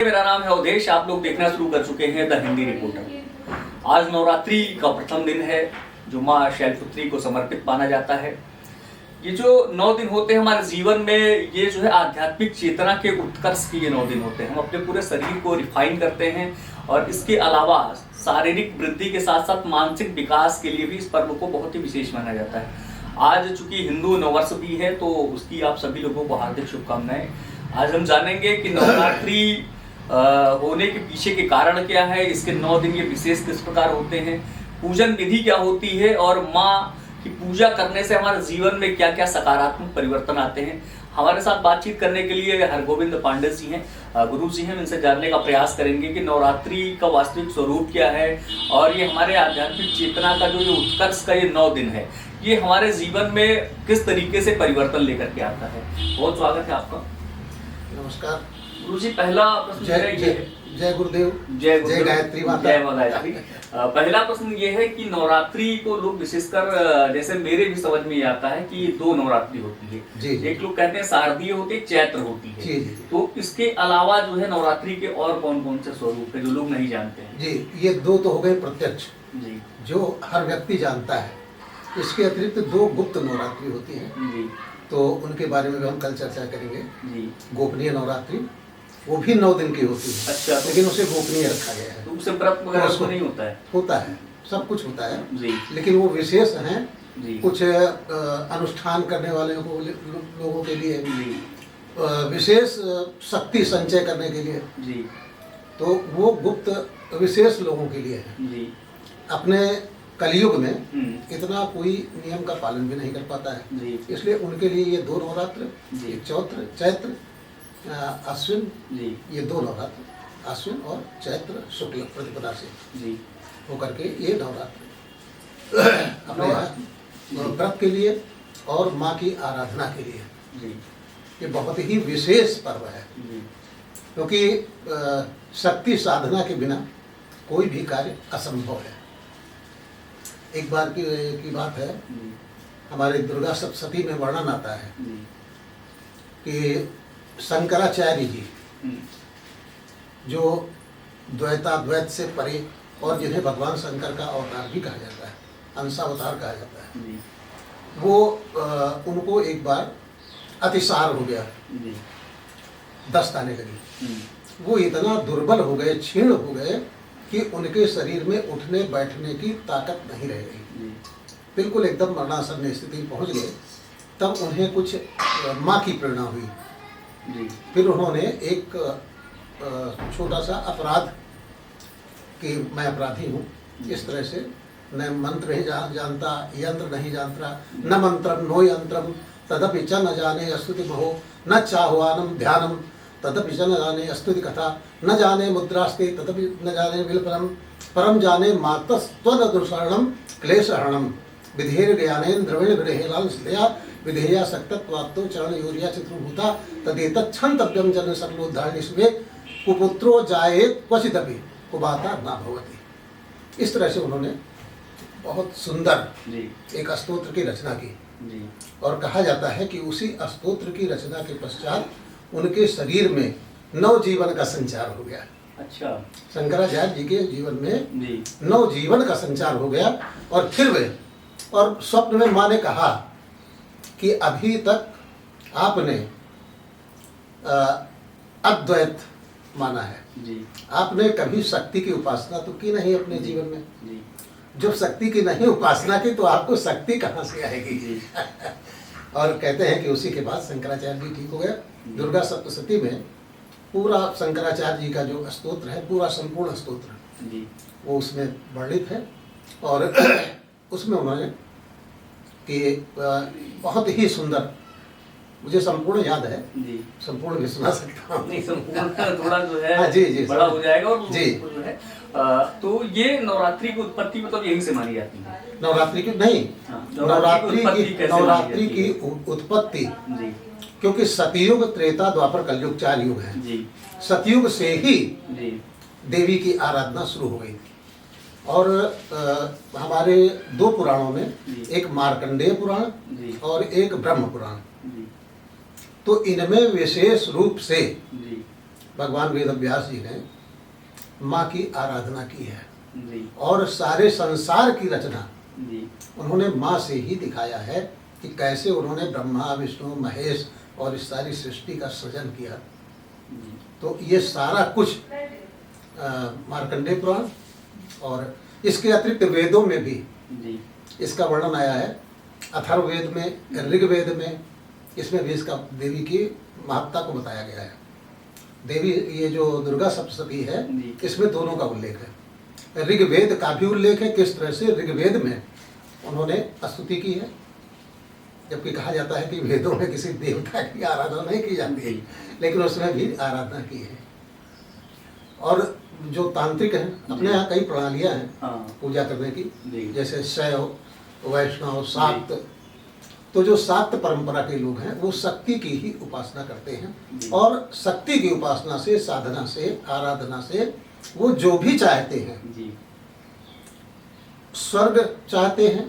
मेरा नाम है अवधेश। आप लोग देखना शुरू कर चुके हैं द हिंदी रिपोर्टर। आज नवरात्रि का प्रथम दिन है जो माँ शैलपुत्री को समर्पित माना जाता है। ये जो 9 दिन होते हैं हमारे जीवन में, ये जो है आध्यात्मिक चेतना के उत्कर्ष के ये 9 दिन होते हैं। हम अपने पूरे शरीर को रिफाइन करते हैं और इसके अलावा शारीरिक वृद्धि के साथ साथ मानसिक विकास के लिए भी इस पर्व को बहुत ही विशेष माना जाता है। आज चूंकि हिंदू नववर्ष भी है तो उसकी आप सभी लोगों को हार्दिक शुभकामनाएं। आज हम जानेंगे कि नवरात्रि होने के पीछे के कारण क्या है, इसके 9 दिन ये विशेष किस प्रकार होते हैं, पूजन विधि क्या होती है और माँ की पूजा करने से हमारे जीवन में क्या क्या सकारात्मक परिवर्तन आते हैं। हमारे साथ बातचीत करने के लिए हरगोविंद पांडे जी हैं, गुरु जी हैं। इनसे जानने का प्रयास करेंगे कि नवरात्रि का वास्तविक स्वरूप क्या है और ये हमारे आध्यात्मिक चेतना का जो उत्कर्ष का ये 9 दिन है, ये हमारे जीवन में किस तरीके से परिवर्तन लेकर के आता है। बहुत स्वागत है आपका। नमस्कार गुरु जी, पहला प्रश्न जय गुरुदेव, जय गायत्री माता, जय माँ गायत्री। पहला प्रश्न ये है कि नवरात्रि को लोग विशेषकर, जैसे मेरे भी समझ में आता है कि 2 नवरात्रि होती है जी। एक लोग कहते हैं शारदीय होती है, चैत्र होती है जी। तो इसके अलावा जो है नवरात्रि के और कौन कौन से स्वरूप है जो लोग नहीं जानते हैं? जी, ये 2 तो हो गए प्रत्यक्ष जी, जो हर व्यक्ति जानता है। इसके अतिरिक्त 2 गुप्त नवरात्रि होती हैं जी, तो उनके बारे में भी हम कल चर्चा करेंगे। जी। गोपनीय नवरात्रि वो भी 9 दिन की होती है। अच्छा, लेकिन उसे गोपनीय रखा गया है। तो उससे व्रत वगैरह तो नहीं होता है? होता है, सब कुछ होता है जी, लेकिन वो विशेष हैं जी, कुछ अनुष्ठान करने वाले लोगों के लिए, जी, विशेष शक्ति संचय करने के लिए। जी, तो वो गुप्त विशेष लोगों के लिए है। जी। अपने कलयुग में इतना कोई नियम का पालन भी नहीं कर पाता है, जी, इसलिए उनके लिए ये 2 नवरात्र, जी। एक चैत्र अश्विन, जी, ये 2 नवरात्र अश्विन और चैत्र शुक्ल प्रतिपदा से जी। होकर के ये नवरात्र अपने व्रत के लिए और माँ की आराधना के लिए जी, ये बहुत ही विशेष पर्व है। जी, क्योंकि शक्ति साधना के बिना कोई भी कार्य असंभव है। एक बार की बात है, जी, हमारे दुर्गा सप्तशती में वर्णन आता है जी, कि शंकराचार्य जी जो द्वैताद्वैत से परे और जिन्हें भगवान शंकर का अवतार भी कहा जाता है, अंशावतार कहा जाता है, जी, वो उनको एक बार अतिसार हो गया, जी, दस्त आने लगी। वो इतना दुर्बल हो गए, क्षीण हो गए कि उनके शरीर में उठने बैठने की ताकत नहीं रह गई, बिल्कुल एकदम मरणासन्न स्थिति पहुंच गए। तब उन्हें कुछ माँ की प्रेरणा हुई। जी, फिर उन्होंने एक छोटा सा अपराध कि मैं अपराधी हूँ, इस तरह से न मंत्र नहीं जानता, यंत्र नहीं जानता, न मंत्रम नो यंत्रम तदपि च न जाने स्तुति महो न चाह्वानम ध्यानम तदपि च न जाने स्तुति कथा न जाने मुद्रास्ते तदपि न जाने विलपनम परम जाने मातस्त्वदनुसरणम क्लेशहरणम विधेर ज्ञानेन द्रविण विरहेलाल स्थिया विधेया सक्तत्वात्तो चरण यूरिया चित्रभूता तदेतच्छन्तव्यम जन सर्वोद्धारणिष्वे कुपुत्रो जायेत क्वचिदपि कुबाता न भवति। इस तरह से उन्होंने बहुत सुंदर एक स्तोत्र की रचना की। जी। और कहा जाता है कि उसी स्तोत्र की रचना के पश्चात उनके शरीर में नवजीवन का संचार हो गया। अच्छा, शंकराचार्य जी के जीवन में जी, नवजीवन का संचार हो गया। और फिर वे और स्वप्न में माँ ने कहा कि अभी तक आपने अद्वैत माना है, जी, आपने कभी शक्ति की उपासना तो की नहीं अपने जीवन में। जी, जब शक्ति की नहीं उपासना की तो आपको शक्ति कहाँ से आएगी? जी। और कहते हैं कि उसी के बाद शंकराचार्य जी ठीक हो गया। दुर्गा सप्तशती में पूरा शंकराचार्य जी का जो स्तोत्र है, पूरा संपूर्ण स्तोत्र जी, वो उसमें वर्णित है। और उसमें उन्होंने कि बहुत ही सुंदर, मुझे संपूर्ण याद है, जी। संपूर्ण भी सुना सकता हूँ। नहीं, संपूर्ण थोड़ा जो है हाँ, जी, जी, बड़ा हो जाएगा। और जी। वो जो है तो ये नवरात्रि की उत्पत्ति मतलब यहीं से मानी जाती है? नवरात्रि की नहीं, हाँ, नवरात्रि की उत्पत्ति जी, क्योंकि सतयुग, त्रेता, द्वापर, कलयुग 4 युग हैं। जी, सतयुग से ही जी, देवी की आराधना शुरू हो गई थी। और हमारे 2 पुराणों में, एक मार्कंडेय पुराण जी, और एक ब्रह्म पुराण, जी, तो इनमें विशेष रूप से जी, भगवान वेदव्यास जी ने माँ की आराधना की है जी और सारे संसार की रचना जी उन्होंने माँ से ही दिखाया है कि कैसे उन्होंने ब्रह्मा विष्णु महेश और इस सारी सृष्टि का सृजन किया। जी तो ये सारा कुछ मार्कंडेय पुराण और इसके अतिरिक्त वेदों में भी जी इसका वर्णन आया है। अथर्ववेद में, ऋग्वेद में, इसमें भी इसका देवी की महत्ता को बताया गया है। देवी ये जो दुर्गा सप्तशती है जी। इसमें दोनों का उल्लेख है। ऋग्वेद का भी उल्लेख है, किस तरह से ऋग्वेद में उन्होंने स्तुति की है, जबकि कहा जाता है कि वेदों में किसी देवता की आराधना नहीं की जाती, लेकिन उसमें भी आराधना की है। और जो तांत्रिक हैं अपने यहाँ कई प्रणालियाँ हैं हाँ पूजा करने जी। की, जैसे शैव, वैष्णव, शाक्त। तो जो शाक्त परंपरा के लोग हैं वो शक्ति की ही उपासना करते जी। हैं और शक्ति की उपासना से, साधना से, आराधना से वो जो भी चाहते हैं, जी स्वर्ग चाहते हैं,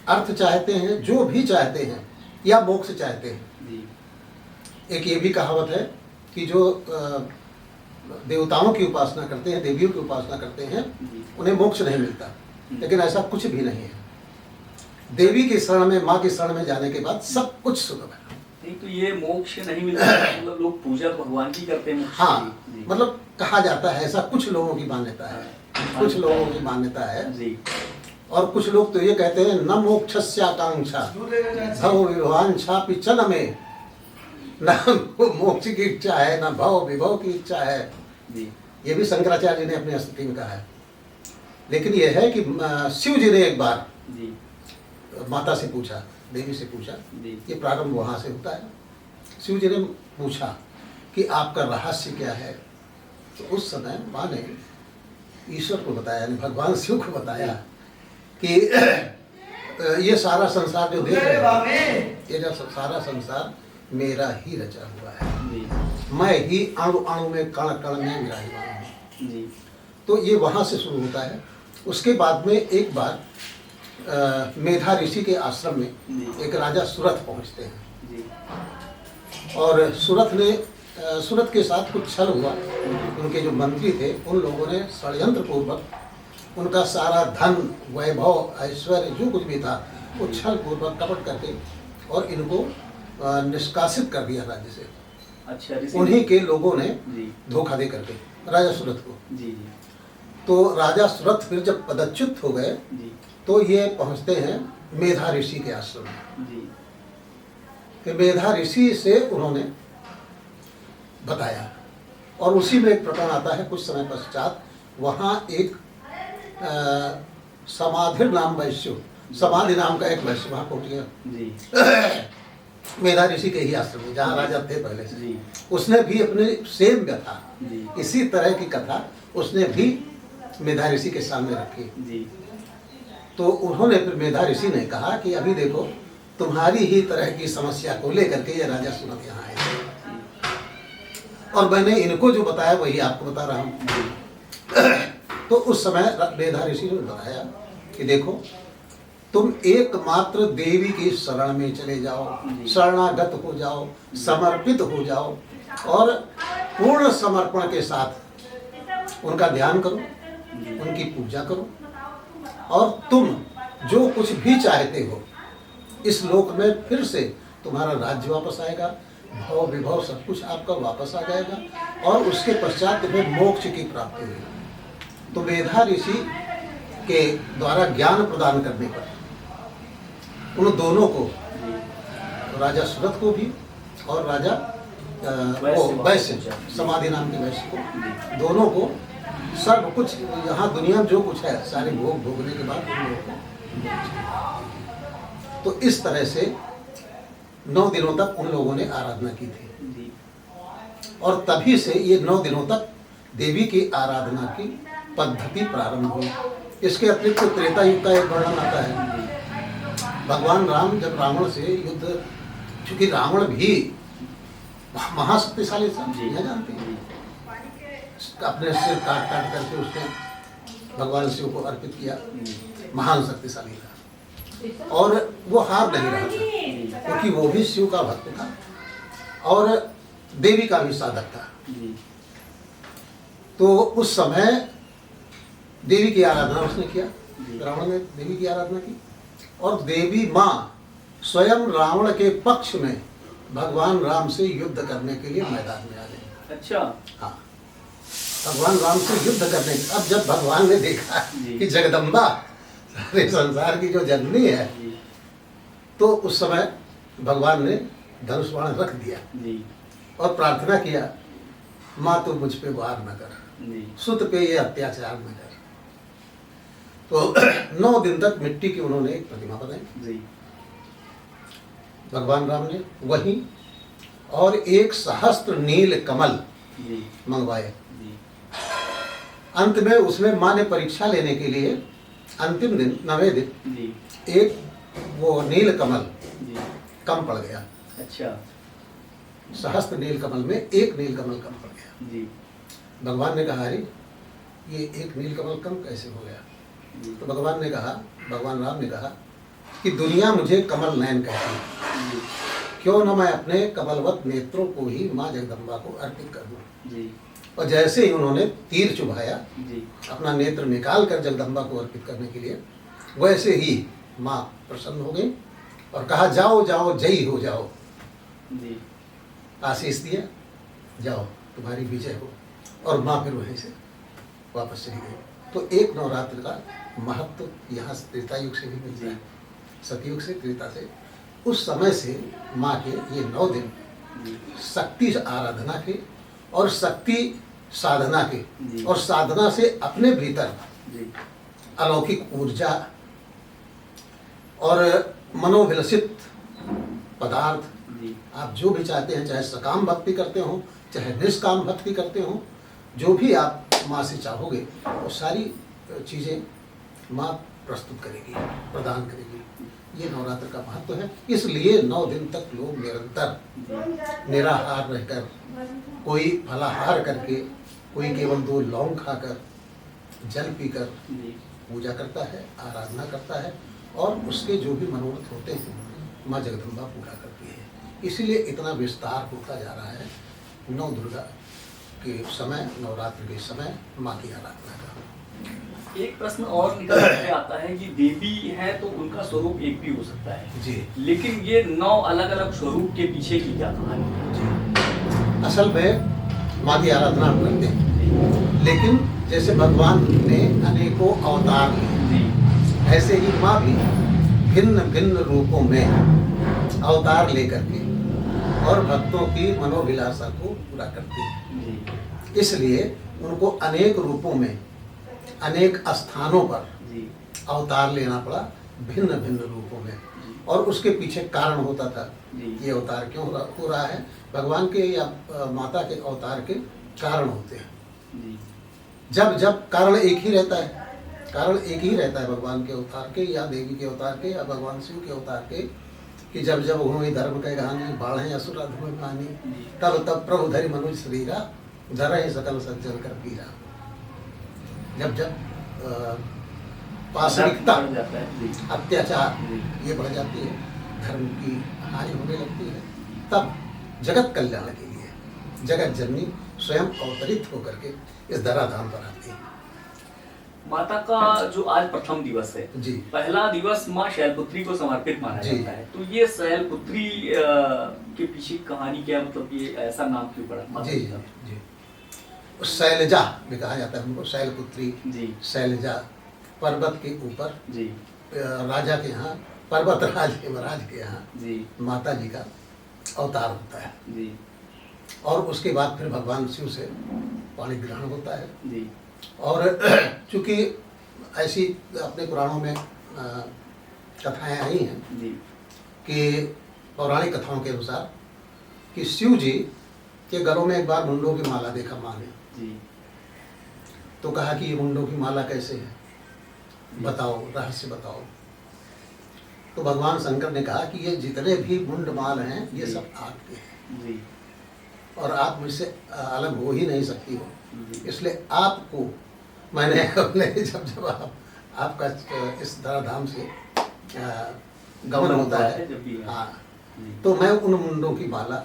अर्थ चाहते हैं, जो भी चाहते हैं, या मोक्ष चाहते हैं। जी एक ये भी कहावत है कि जो देवताओं की उपासना करते हैं, देवियों की उपासना करते हैं, जी उन्हें मोक्ष नहीं मिलता, लेकिन ऐसा कुछ भी नहीं है। देवी की शरण में, माँ की शरण में जाने के बाद सब कुछ सुलभ है। नहीं तो ये मोक्ष नहीं मिलता, मतलब लोग पूजा भगवान की करते हैं मोक्ष हाँ, की। जी मतलब कहा जाता है, ऐसा कुछ लोगों की मान्यता है, कुछ लोगों की मान्यता है। जी और कुछ लोग तो ये कहते हैं न मोक्षस्याकांक्षा भव विभवांछा पिचन में, न मोक्ष की इच्छा है, न भव विभव की इच्छा है। जी ये भी शंकराचार्य जी ने अपनी स्तुति में कहा है। लेकिन यह है कि शिव जी ने एक बार जी माता से पूछा, देवी से पूछा, जी ये प्रारंभ वहाँ से होता है। शिव जी ने पूछा कि आपका रहस्य क्या है। तो उस समय माँ ने ईश्वर को बताया, यानी भगवान शिव को बताया कि ये सारा संसार जो देख रहे हैं, ये जो सारा संसार मेरा ही रचा हुआ है। जी मैं ही अणु अणु में, कण कण में विराजमान हूँ। जी तो ये वहाँ से शुरू होता है। उसके बाद में एक बार मेधा ऋषि के आश्रम में जी। एक राजा सुरथ पहुँचते हैं जी और सुरथ के साथ कुछ छल हुआ। उनके जो मंत्री थे उन लोगों ने षड्यंत्र पूर्वक उनका सारा धन, वैभव, ऐश्वर्य जो कुछ भी था वो छल पूर्वक कपट करके और इनको निष्कासित कर दिया राज्य से। अच्छा ऋषि उन्हीं के लोगों ने जी धोखा दे करके राजा सुरथ को। जी जी तो राजा सुरथ फिर जब पदच्युत हो गए जी तो ये पहुंचते हैं मेधा ऋषि के आश्रम में। जी कि मेधा ऋषि से उन्होंने बताया और उसी में एक प्रकरण आता है। कुछ समय पश्चात वहाँ एक समाधि नाम वैश्य, समाधि नाम का एक वैश्य वहाँ पहुँच गया जी मेधा ऋषि के ही आश्रम में, जहाँ राजा थे पहले से। जी उसने भी अपनी सेम कथा, जी इसी तरह की कथा उसने भी मेधा ऋषि के सामने रखी। जी तो उन्होंने फिर मेधा ऋषि ने कहा कि अभी देखो, तुम्हारी ही तरह की समस्या को लेकर के ये राजा सुरथ यहाँ आए और मैंने इनको जो बताया वही आपको बता रहा हूँ। तो उस समय मेधा ऋषि ने बताया कि देखो, तुम एकमात्र देवी की शरण में चले जाओ, शरणागत हो जाओ, समर्पित हो जाओ और पूर्ण समर्पण के साथ उनका ध्यान करो, उनकी पूजा करो और तुम जो कुछ भी चाहते हो इस लोक में फिर से तुम्हारा राज्य वापस आएगा, भव विभव सब कुछ आपका वापस आ जाएगा और उसके पश्चात तुम्हें मोक्ष की प्राप्ति होगी। तो मेधा ऋषि के द्वारा ज्ञान प्रदान करने पर उन दोनों को, राजा सुरथ को भी और राजा वैश्य, समाधि नाम के वैश्य को, दोनों को सब कुछ यहाँ दुनिया में जो कुछ है सारे भोग भोगने के बाद उन लोगों को। तो इस तरह से 9 दिनों तक उन लोगों ने आराधना की थी और तभी से ये 9 दिनों तक देवी की आराधना की पद्धति प्रारंभ हुई। इसके अतिरिक्त त्रेता युग का एक वर्णन आता है। भगवान राम जब रावण से युद्ध, चूंकि रावण भी महाशक्तिशाली था, यह जानते हैं, अपने सिर काट काट करके उसने भगवान शिव को अर्पित किया, महान शक्तिशाली था और वो हार नहीं रहा था क्योंकि वो भी शिव का भक्त था और देवी का भी साधक था। जी। तो उस समय देवी की आराधना उसने किया, जी। रावण ने देवी की आराधना की, और देवी माँ स्वयं रावण के पक्ष में भगवान राम से युद्ध करने के लिए मैदान में आ गई। अच्छा। हाँ, भगवान राम से युद्ध करने के, अब जब भगवान ने देखा जी। कि जगदम्बा सारे संसार की जो जननी है, जी। तो उस समय भगवान ने धनुष बाण रख दिया जी। और प्रार्थना किया, माँ तू मुझ पे वार न कर, जी। सुत पे ये अत्याचार न कर। तो 9 दिन तक मिट्टी की उन्होंने एक प्रतिमा बनाई, जी। भगवान राम ने वही, और एक सहस्त्र नील कमल जी। मंगवाए। जी। अंत में उसमें माँ ने परीक्षा लेने के लिए अंतिम दिन 9वें दिन जी। एक वो नील कमल जी। कम पड़ गया। अच्छा। सहस्त्र नील कमल में एक नील कमल कम पड़ गया। जी। भगवान ने कहा, अरे ये एक नील कमल कम कैसे हो गया? जी। तो भगवान ने कहा, भगवान राम ने कहा कि दुनिया मुझे कमल नयन कहती है, जी। क्यों न मैं अपने कमलवत नेत्रों को ही माँ जगदम्बा को अर्पित कर दूं। जी। और जैसे ही उन्होंने तीर चुभाया, जी। अपना नेत्र निकाल कर जगदम्बा को अर्पित करने के लिए, वैसे ही माँ प्रसन्न हो गई और कहा, जाओ जाओ जयी हो जाओ। जी। आशीष दिया, जाओ तुम्हारी विजय हो। और माँ फिर वहीं से वापस चली गई। तो एक नवरात्र का महत्व यहाँ त्रेता युग से भी मिलता है, सतयुग से, त्रेता से। उस समय से माँ के ये 9 दिन जी। शक्ति आराधना के और शक्ति साधना के, जी। और साधना से अपने भीतर जी। अलौकिक ऊर्जा और मनोविलसित पदार्थ, जी। आप जो भी चाहते हैं, चाहे सकाम भक्ति करते हो, चाहे निष्काम भक्ति करते हो, जो भी आप माँ से चाहोगे वो सारी चीज़ें माँ प्रस्तुत करेगी, प्रदान करेगी। ये नवरात्र का महत्व है। इसलिए 9 दिन तक लोग निरंतर निराहार रहकर, कोई फलाहार करके, कोई केवल 2 लौंग खाकर, जल पीकर जी। पूजा करता है, आराधना करता है, और उसके जो भी मनोरथ होते हैं माँ जगदम्बा पूरा करती है। इसीलिए इतना विस्तार होता जा रहा है 9 दुर्गा के समय, नवरात्र के समय माँ की आराधना का। एक प्रश्न और निकल के आता है कि देवी है तो उनका स्वरूप एक भी हो सकता है जी लेकिन ये 9 अलग अलग स्वरूप के पीछे की क्या कहानी है? जी, असल में माँ की आराधना हम करते हैं, लेकिन जैसे भगवान ने अनेकों अवतार लिए, जी। ऐसे ही माँ भी भिन्न भिन्न रूपों में अवतार लेकर के और भक्तों की मनोभिलाषा को पूरा करती है। जी। इसलिए उनको अनेक रूपों में, अनेक स्थानों पर जी। अवतार लेना पड़ा, भिन्न भिन्न रूपों में। और उसके पीछे कारण होता था, जी। ये अवतार क्यों हो रहा है। भगवान के या माता के अवतार के कारण होते हैं। जी। जब जब कारण एक ही रहता है, कारण एक ही रहता है भगवान के अवतार के या देवी के अवतार के या भगवान शिव के अवतार के, कि जब जब हुई धर्म के कहानी, बाढ़े असुरा धर्म पानी, तब तब प्रभु धरि मनुष्य शरीरा, धर ही सकल सज्जन कर पीरा। जब जब पाशविकता, बढ़ जाता है। जी। अत्याचार जी। ये बढ़ जाती है, धर्म की हानि होने लगती है, तब जगत कल्याण के लिए जगत जननी स्वयं अवतरित होकर के इस धराधाम पर आती है। माता का जो आज प्रथम दिवस है, जी। पहला दिवस माँ शैलपुत्री को समर्पित माना जी। जाता है, तो ये शैलपुत्री के पीछे कहानी क्या, मतलब ये ऐसा नाम क्यों पड़ा माता जी जी का? जी, शैलजा भी कहा जाता है उनको, शैलपुत्री, जी। शैलजा। पर्वत के ऊपर जी। राजा के यहाँ, पर्वतराज हिमराज के यहाँ जी। माता जी का अवतार होता है, जी। और उसके बाद फिर भगवान शिव से पाणी ग्रहण होता है। जी। और चूंकि ऐसी अपने पुराणों में कथाएं आई हैं जी। कि पौराणिक कथाओं के अनुसार कि शिव जी के गलों में एक बार मुंडों की माला देखा माँ ने, जी। तो कहा कि ये मुंडों की माला कैसे है, बताओ, रहस्य बताओ। तो भगवान शंकर ने कहा कि ये जितने भी मुंड माल हैं ये सब आपके हैं, जी। और आप मुझसे अलग हो ही नहीं सकती हो, जी। इसलिए आपको मैंने अपने जब जब आपका इस धराधाम से गमन होता है, जब भी, हाँ, जी। तो मैं उन मुंडों की माला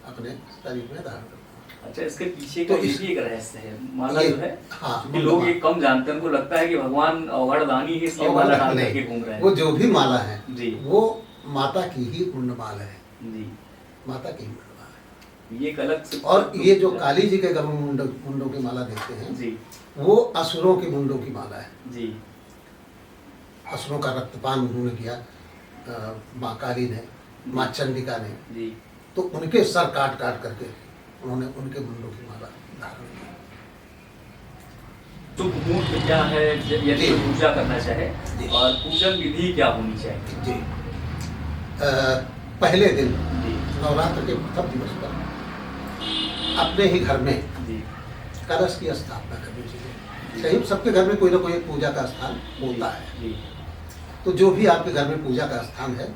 अपने शरीर में धारण करता हूँ। अच्छा, इसके पीछे का तो ये इस- भी एक रहस्य है, माला ये- जो है हाँ, कि लोग ये कम जानते हैं, उनको लगता है कि भगवान अवरदानी है इसलिए माला डाल नहीं, करके घूम रहे हैं। वो जो भी माला है जी। वो माता की ही मुंडमाल है, जी, माता की ही मुंडमाल है। ये एक अलग से और ये जो काली जी के गले में मुंडों की माला देखते हैं जी वो असुरों की मुंडों की माला है। जी असुरों का रक्तपान उन्होंने किया, माँ काली ने, माँ चंडिका ने, जी तो उनके सर काट काट करके उन्होंने उनके मुंडों की माला धारण की। तो मुहूर्त क्या है यदि जी। कोई पूजा करना चाहे, जी। और पूजन विधि क्या होनी चाहिए? जी, पहले दिन जी नवरात्र के प्रथम दिवस पर अपने ही घर में जी कलश की स्थापना करनी चाहिए। कहीं सबके घर में कोई ना कोई एक पूजा का स्थान होता है, जी तो जो भी आपके घर में पूजा का स्थान है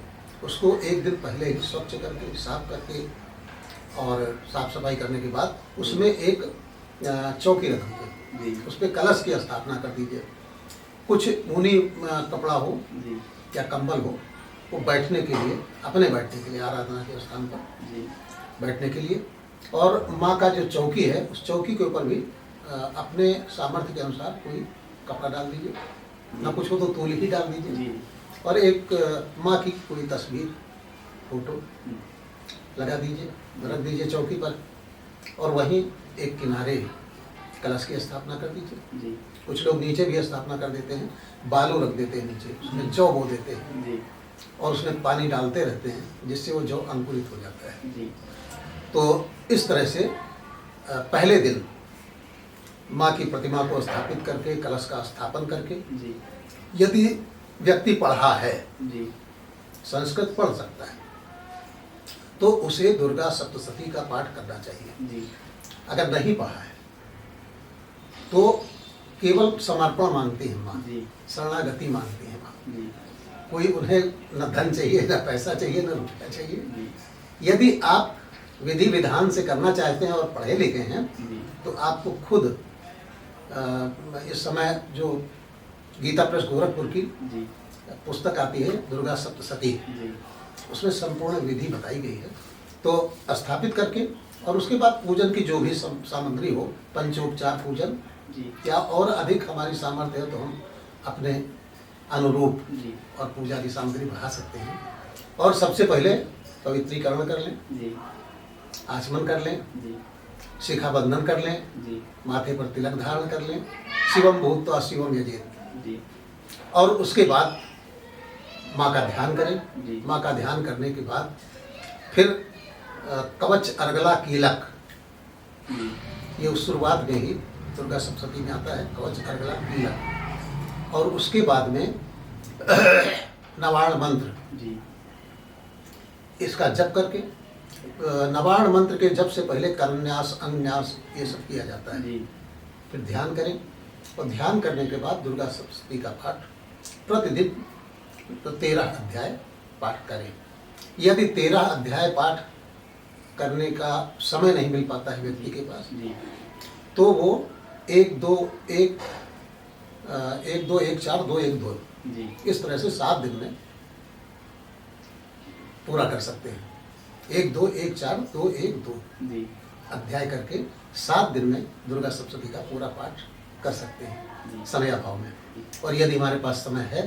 उसको एक दिन पहले ही स्वच्छ करके, साफ करके और साफ सफाई करने के बाद उसमें एक चौकी रख दीजिए, जी उस पर कलश की स्थापना कर दीजिए। कुछ ऊनी कपड़ा हो जी या कंबल हो, वो बैठने के लिए, अपने बैठने के लिए, आराधना के स्थान पर जी बैठने के लिए। और माँ का जो चौकी है उस चौकी के ऊपर भी अपने सामर्थ्य के अनुसार कोई कपड़ा डाल दीजिए, ना कुछ हो तो तौली ही डाल दीजिए, जी और एक माँ की कोई तस्वीर, फोटो लगा दीजिए, रख दीजिए चौकी पर। और वहीं एक किनारे कलश की स्थापना कर दीजिए। जी कुछ लोग नीचे भी स्थापना कर देते हैं, बालू रख देते हैं नीचे, उसमें जौ बो देते हैं जी और उसमें पानी डालते रहते हैं जिससे वो जौ अंकुरित हो जाता है। जी तो इस तरह से पहले दिन माँ की प्रतिमा को स्थापित करके, कलश का स्थापन करके, जी यदि व्यक्ति पढ़ा है, जी संस्कृत पढ़ सकता है, तो उसे दुर्गा सप्तशती का पाठ करना चाहिए। जी अगर नहीं पढ़ा है तो केवल समर्पण मांगती है माँ, जी शरणागति मांगती है माँ। जी कोई उन्हें न धन चाहिए, न पैसा चाहिए, न रुपया चाहिए। जी यदि आप विधि विधान से करना चाहते हैं और पढ़े लिखे हैं जी तो आपको खुद इस समय जो गीता प्रेस गोरखपुर की जी पुस्तक आती है दुर्गा सप्तशती, जी उसमें संपूर्ण विधि बताई गई है। तो स्थापित करके और उसके बाद पूजन की जो भी सामग्री हो, पंचोपचार पूजन जी या और अधिक हमारी सामर्थ्य है तो हम अपने अनुरूप जी और पूजा की सामग्री बढ़ा सकते हैं। और सबसे पहले पवित्रीकरण कर लें, जी आचमन कर लें, जी शिखा बंधन कर लें, जी माथे पर तिलक धारण कर लें, शिवम भूत्वा शिवम यजेत। जी और उसके बाद माँ का ध्यान करें। जी माँ का ध्यान करने के बाद फिर कवच अर्गला कीलक, जी ये उस शुरुआत में ही दुर्गा सप्तशती में आता है, कवच अर्गला कीलक। और उसके बाद में नवार्ण मंत्र, जी इसका जप करके, नवार्ण मंत्र के जप से पहले करन्यास, अंगन्यास ये सब किया जाता है। जी फिर ध्यान करें और ध्यान करने के बाद दुर्गा सप्तशती का पाठ प्रतिदिन तो 13 अध्याय पाठ करें। यदि 13 अध्याय पाठ करने का समय नहीं मिल पाता है व्यक्ति के पास, जी तो वो 1 2 1 1 2 1 4 2 1 2 जी इस तरह से 7 दिन में पूरा कर सकते हैं। 1 2 1 4 2 1 2 जी अध्याय करके 7 दिन में दुर्गा सप्तशती का पूरा पाठ कर सकते हैं जी। समय अभाव में। और यदि हमारे पास समय है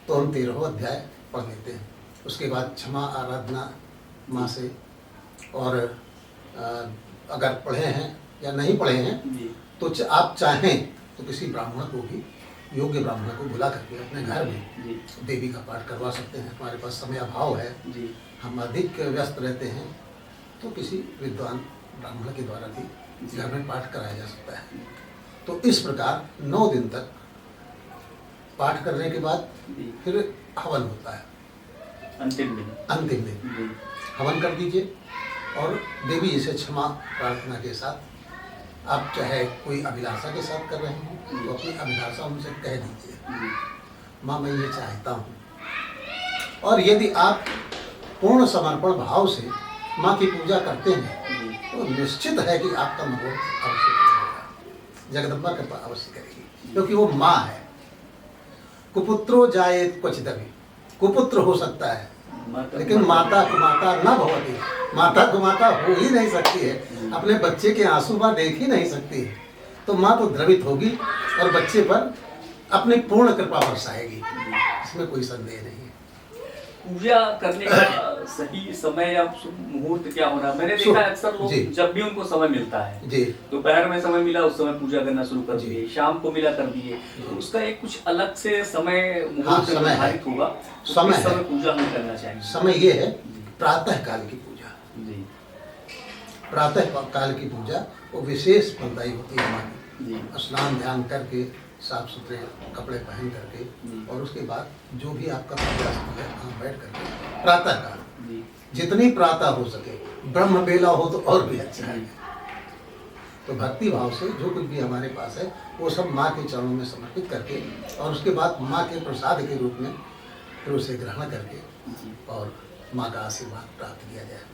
तो हम 13 अध्याय पढ़ लेते हैं। उसके बाद क्षमा आराधना माँ से, और अगर पढ़े हैं या नहीं पढ़े हैं जी तो आप चाहें तो किसी ब्राह्मण को भी, योग्य ब्राह्मण को बुला करके अपने घर में जी देवी का पाठ करवा सकते हैं। हमारे पास समय अभाव है, जी हम अधिक व्यस्त रहते हैं, तो किसी विद्वान ब्राह्मण के द्वारा भी घर में पाठ कराया जा सकता है। तो इस प्रकार 9 दिन तक पाठ करने के बाद जी फिर हवन होता है। अंतिम दिन अंतिम दिन जी हवन कर दीजिए और देवी जी से क्षमा प्रार्थना के साथ, आप चाहे कोई अभिलाषा के साथ कर रहे हो तो अपनी अभिलाषा उनसे कह दीजिए, जी माँ मैं ये चाहता हूँ। और यदि आप पूर्ण समर्पण भाव से माँ की पूजा करते हैं जी तो निश्चित है कि आपका मनोरथ अवश्य पूरा होगा। जगदम्बा कृपा अवश्य करेगी, क्योंकि वो माँ है। कुपुत्रो जायेत क्वचिदपि, कुपुत्र हो सकता है लेकिन माता कुमाता न भवति, माता कुमाता हो ही नहीं सकती है। अपने बच्चे के आंसू माँ देख ही नहीं सकती है, तो माँ तो द्रवित होगी और बच्चे पर अपनी पूर्ण कृपा बरसाएगी, इसमें कोई संदेह नहीं है। पूजा करने का सही समय या शुभ मुहूर्त क्या होना? मैंने देखा है अक्सर जी। लोग जब भी उनको समय मिलता है, जी दोपहर में समय मिला उस समय पूजा करना शुरू कर जी। दिए, शाम को मिला कर दिए, तो उसका एक कुछ अलग से समय मुहूर्त समय है। निर्धारित होगा, तो समय किस है। समय पूजा हमें करना चाहिए? समय ये है प्रातः काल की पूजा। जी प्रातः काल की पूजा वो विशेष फलदायी होती है हमारी। जी स्नान ध्यान करके साफ सुथरे कपड़े पहन करके जी। और उसके बाद जो भी आपका पूजा स्थल है वहाँ बैठ करके प्रातः काल जी जितनी प्रातः हो सके, ब्रह्म बेला हो तो और भी अच्छा है। जी। तो भक्ति भाव से जो कुछ भी हमारे पास है वो सब माँ के चरणों में समर्पित करके और उसके बाद माँ के प्रसाद के रूप में फिर उसे ग्रहण करके जी और माँ का आशीर्वाद प्राप्त किया जाए।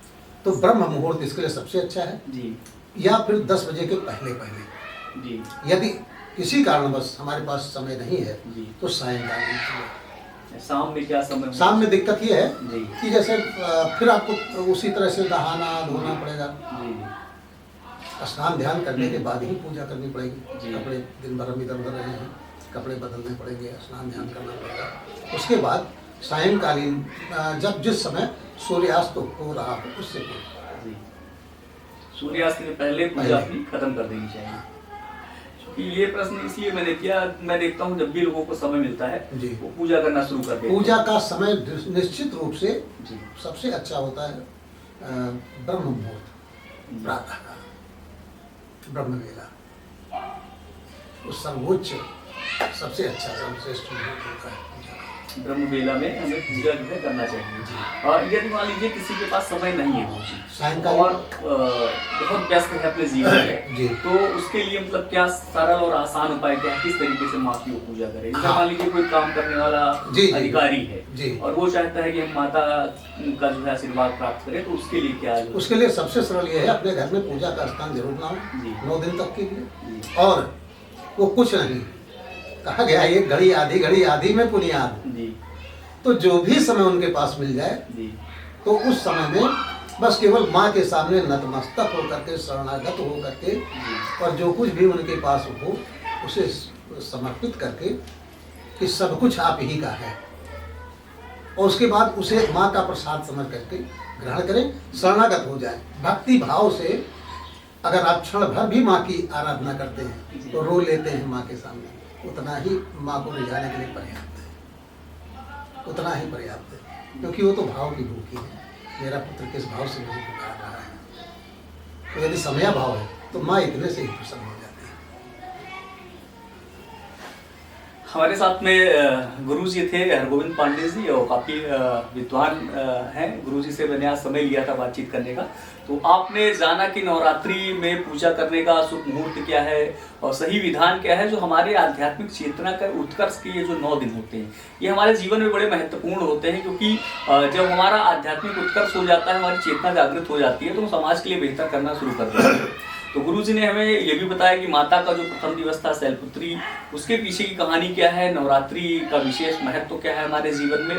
तो ब्रह्म मुहूर्त इसके लिए सबसे अच्छा है, जी या फिर 10 बजे के पहले पहले। जी यदि किसी कारणवश हमारे पास समय नहीं है जी। तो सायंकाल में चाहिए। शाम में क्या समय होगा? शाम में दिक्कत ये है जी कि जैसे फिर आपको उसी तरह से नहाना धोना पड़ेगा, जी स्नान ध्यान करने के बाद ही पूजा करनी पड़ेगी। जी। कपड़े दिन भर हम इधर उधर रहे हैं, कपड़े बदलने पड़ेंगे, स्नान ध्यान करना पड़ेगा। उसके बाद सायंकालीन जब जिस समय सूर्यास्त हो रहा हो उससे पहले। जी सूर्यास्त के पहले पूजा पहले। अपनी खत्म कर देनी चाहिए। क्योंकि ये प्रश्न इसलिए मैंने किया, मैं देखता हूँ जब भी लोगों को समय मिलता है जी। वो पूजा करना शुरू कर देते हैं। पूजा का समय निश्चित रूप से जी सबसे अच्छा होता है ब्रह्म मुहूर्त, प्रातः काल, ब्रह्म वेला। वो सर्वोच्च सबसे अच्छा सर्वश्रेष्ठ मुहूर्त होता है पूजा का। ब्रह्म वेला में हमें पूजा जो है करना चाहिए। और यदि मान लीजिए किसी के पास समय नहीं है गुरुजी, सायंकाल और बहुत व्यस्त है अपने जीवन में, जी। तो उसके लिए मतलब क्या सरल और आसान उपाय क्या है, किस तरीके से माँ की वो पूजा करें? जैसे हाँ। मान लीजिए कोई काम करने वाला जी, जी, अधिकारी है जी। और वो चाहता है कि हम माता का जो है आशीर्वाद प्राप्त करें, तो उसके लिए क्या है? उसके लिए सबसे सरल ये है अपने घर में पूजा का स्थान जरूर बनाओ जी। 9 दिन तक के लिए। जी और वो कुछ नहीं, कहा गया एक घड़ी आधी में पुनियाद। जी तो जो भी समय उनके पास मिल जाए जी तो उस समय में बस केवल माँ के सामने नतमस्तक होकर के शरणागत हो करके और जो कुछ भी उनके पास हो उसे समर्पित करके कि सब कुछ आप ही का है, और उसके बाद उसे माँ का प्रसाद समझ करके ग्रहण करें, शरणागत हो जाए। भक्ति भाव से अगर आप क्षण भर भी माँ की आराधना करते हैं तो रो लेते हैं माँ के सामने, उतना ही माँ को रिझाने के लिए पर्याप्त है, उतना ही पर्याप्त है। क्योंकि वो तो भाव की भूखी है, मेरा पुत्र किस भाव से मुझे पुकार रहा है। तो यदि समया भाव है तो माँ इतने से ही प्रसन्न हो जाती है। हमारे साथ में गुरु जी थे हरगोविंद पांडे जी, और काफ़ी विद्वान हैं। गुरु जी से मैंने आज समय लिया था बातचीत करने का। तो आपने जाना कि नवरात्रि में पूजा करने का शुभ मुहूर्त क्या है और सही विधान क्या है, जो हमारे आध्यात्मिक चेतना का उत्कर्ष के ये जो 9 दिन होते हैं ये हमारे जीवन में बड़े महत्वपूर्ण होते हैं। क्योंकि जब हमारा आध्यात्मिक उत्कर्ष हो जाता है, हमारी चेतना जागृत हो जाती है, तो हम समाज के लिए बेहतर करना शुरू कर देते हैं। तो गुरुजी ने हमें ये भी बताया कि माता का जो प्रथम दिवस था शैलपुत्री, उसके पीछे की कहानी क्या है, नवरात्रि का विशेष महत्व क्या है हमारे जीवन में।